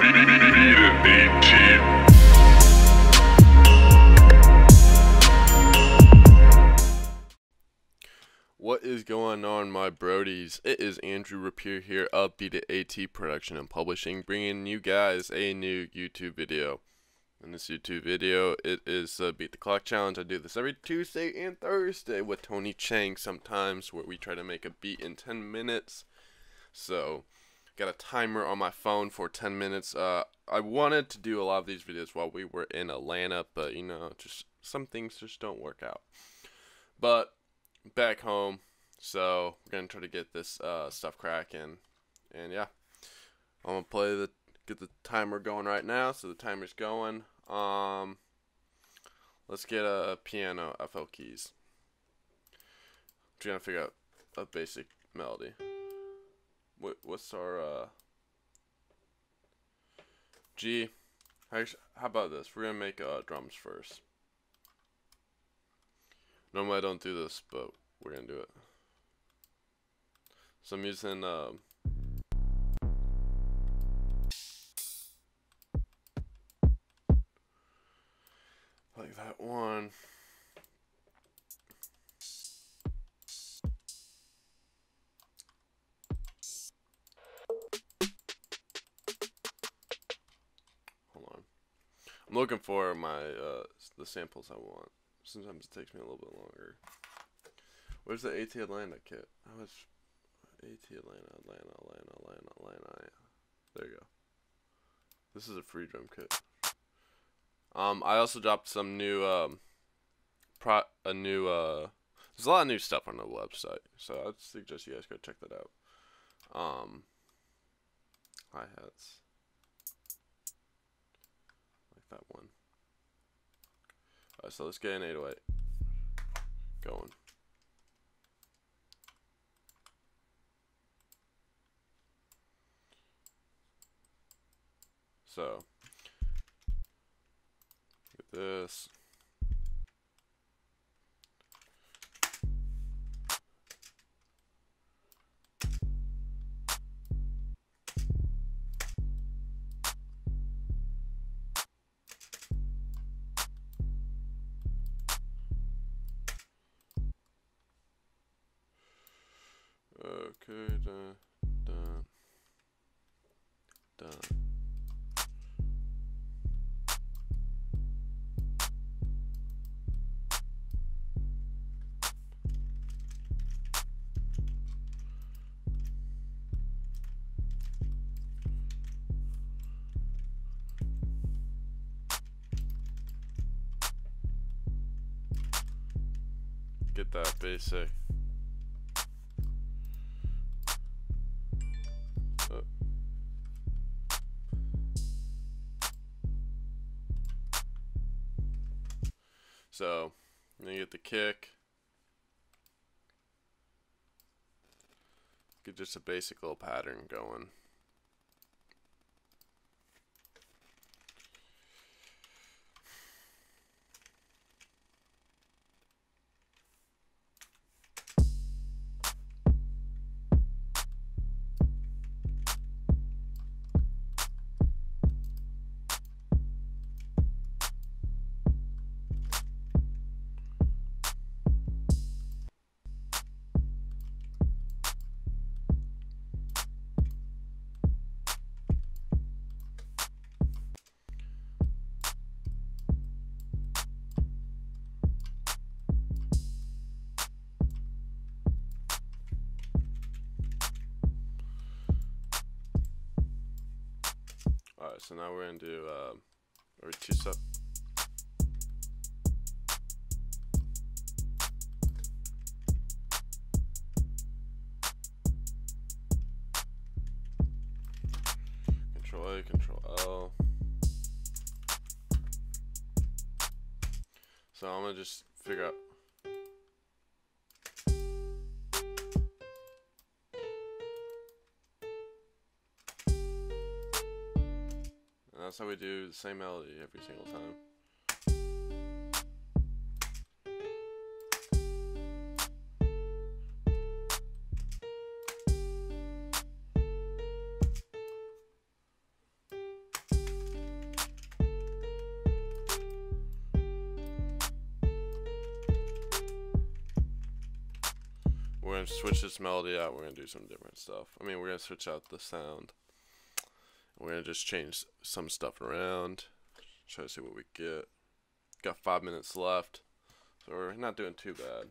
What is going on, my brodies? It is Andrew Rapier here of Beat It AT Production and Publishing, bringing you guys a new YouTube video. In this YouTube video, it is Beat the Clock Challenge. I do this every Tuesday and Thursday with Tony Chang sometimes, where we try to make a beat in 10 minutes. So, got a timer on my phone for 10 minutes. I wanted to do a lot of these videos while we were in Atlanta, but you know, just some things just don't work out. But back home, so we're gonna try to get this stuff cracking, and yeah, I'm gonna get the timer going right now. So the timer's going. Let's get a piano FL keys. I'm trying to figure out a basic melody. What's our G? How about this? We're gonna make drums first. Normally I don't do this, but we're gonna do it. So I'm using like that one. Hold on. I'm looking for my the samples I want. Sometimes it takes me a little bit longer. Where's the AT Atlanta kit? I was AT Atlanta. There you go. This is a free drum kit. I also dropped some new there's a lot of new stuff on the website, so I'd suggest you guys go check that out. Hi-hats. Like that one. Alright, so let's get an 808 going. So, get this. Okay, done. Get that basic. So, then you get the kick. Get just a basic little pattern going. Alright, so now we're going to do our two-step. Control A, Control L. So I'm going to just figure out. That's how we do the same melody every single time. switch this melody out. We're gonna do some different stuff. I mean, we're gonna switch out the sound. We're gonna just change some stuff around. Try to see what we get. Got 5 minutes left, so we're not doing too bad.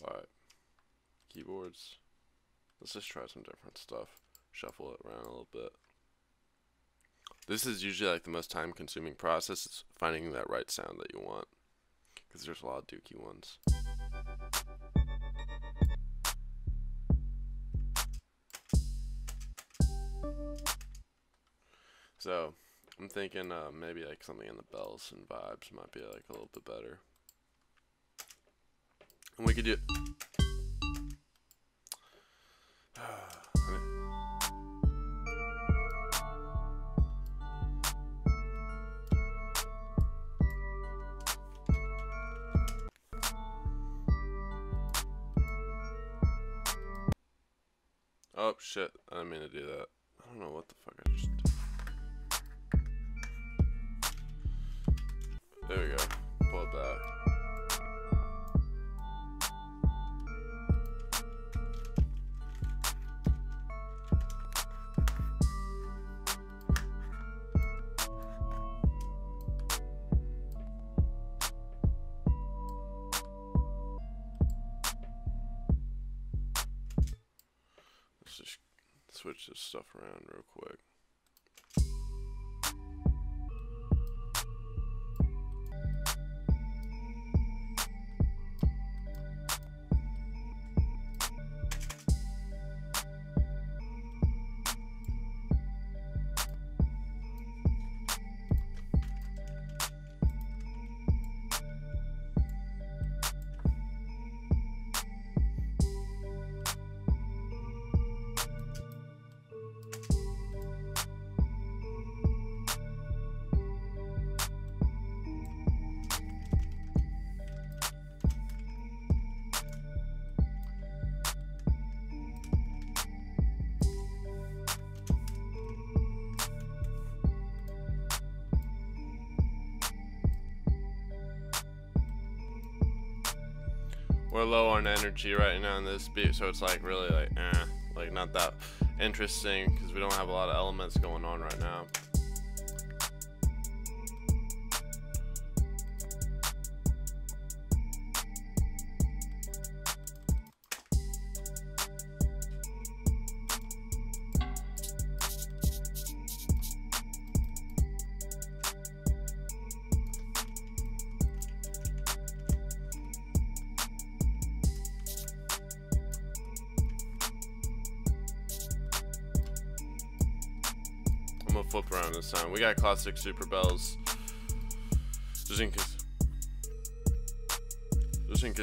Alright, keyboards. Let's just try some different stuff. Shuffle it around a little bit. This is usually like the most time consuming process, is finding that right sound that you want, because there's a lot of dookie ones. So I'm thinking maybe like something in the bells and vibes might be like a little bit better. And we could do oh shit, I didn't mean to do that. I don't know what the fuck I just did. There we go. Pull it back. Let's just switch this stuff around real quick. We're low on energy right now in this beat, so it's like really like not that interesting because we don't have a lot of elements going on right now. I'm gonna flip around this time. We got classic super bells. Just in case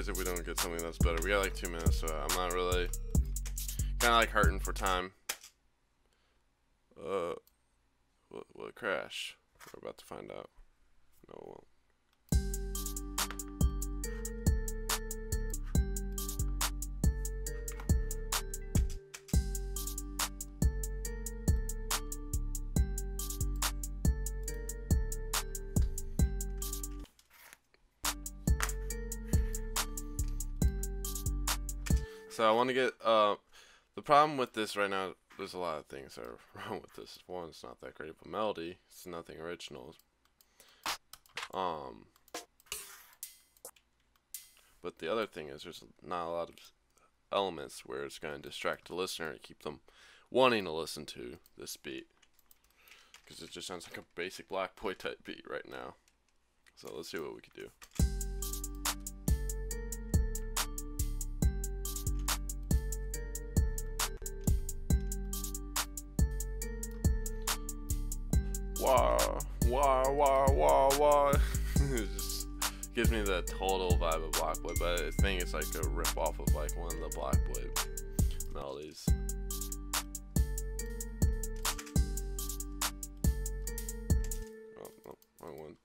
if we don't get something that's better. We got like 2 minutes, so I'm not really kinda like hurting for time. What crash? We're about to find out. No, it won't. So I want to get the problem with this right now. There's a lot of things that are wrong with this. One, it's not that great of a melody. It's nothing original. But the other thing is there's not a lot of elements where it's going to distract the listener and keep them wanting to listen to this beat, because it just sounds like a basic black boy type beat right now. So let's see what we can do. Wah, wah, wah, wah, wah. It just gives me the total vibe of Black Boy, but I think it's like a rip off of like one of the Black Boy melodies. Oh, no, wrong one.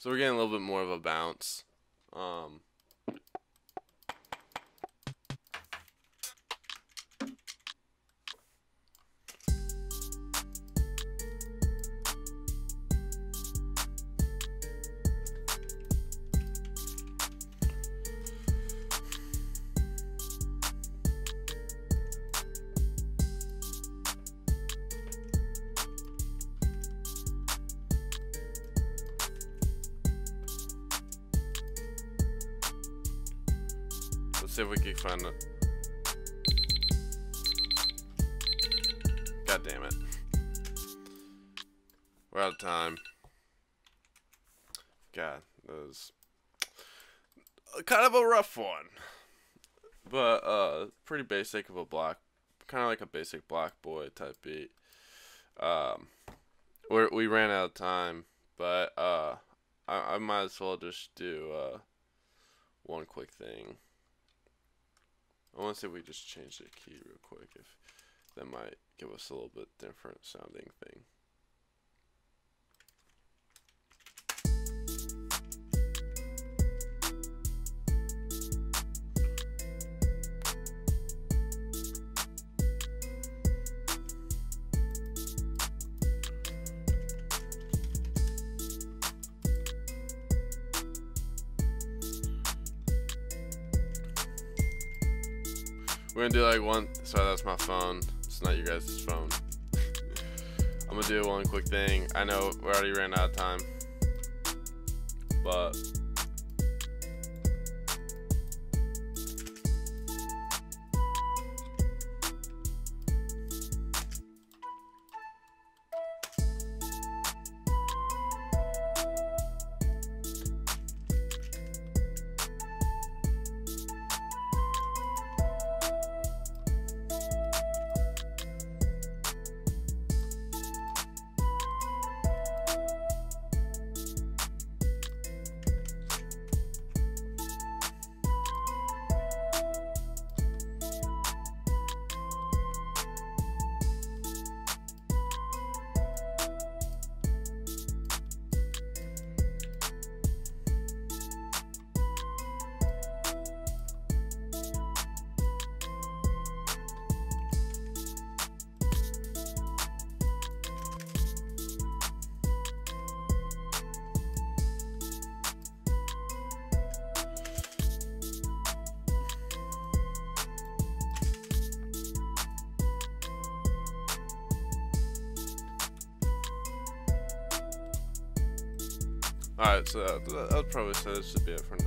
So we're getting a little bit more of a bounce. Let's see if we can find it. God damn it. We're out of time. God, that was kind of a rough one. But pretty basic of a block, kind of like a basic block boy type beat. We ran out of time, but I might as well just do one quick thing. I want to see if we just change the key real quick, if that might give us a little bit different sounding thing. We're gonna do like one. Sorry, that's my phone. It's not your guys' phone. I'm gonna do one quick thing. I know we already ran out of time, but alright, so I'll probably say this should be it for now.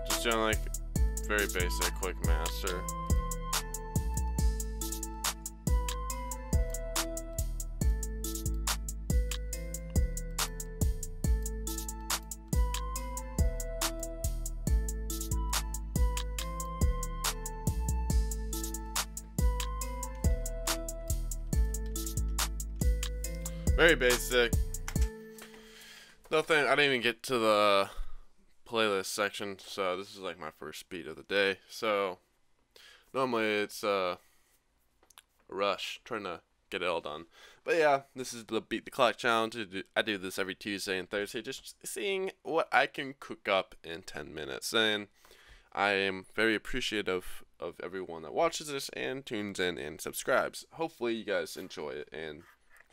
Just doing like very basic quick master. Very basic. Nothing. I didn't even get to the playlist section, so this is like my first beat of the day. So normally it's a rush trying to get it all done. But yeah, this is the Beat the Clock challenge. I do this every Tuesday and Thursday, just seeing what I can cook up in 10 minutes. And I am very appreciative of everyone that watches this and tunes in and subscribes. Hopefully you guys enjoy it and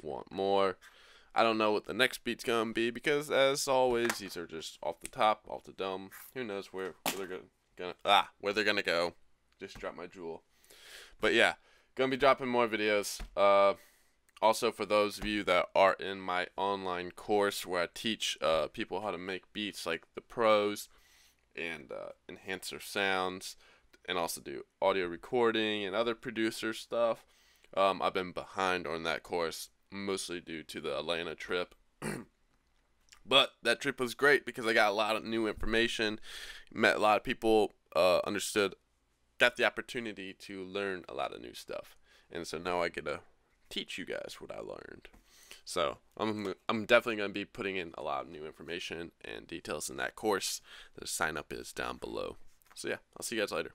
want more. I don't know what the next beat's gonna be, because as always these are just off the top, off the dome. Who knows where they're gonna go. Just drop my jewel. But yeah, gonna be dropping more videos. Also, for those of you that are in my online course where I teach people how to make beats like the pros and enhance their sounds, and also do audio recording and other producer stuff, I've been behind on that course, mostly due to the Atlanta trip. But that trip was great because I got a lot of new information, met a lot of people, got the opportunity to learn a lot of new stuff. And so now I get to teach you guys what I learned. So I'm definitely going to be putting in a lot of new information and details in that course. The sign up is down below. So yeah, I'll see you guys later.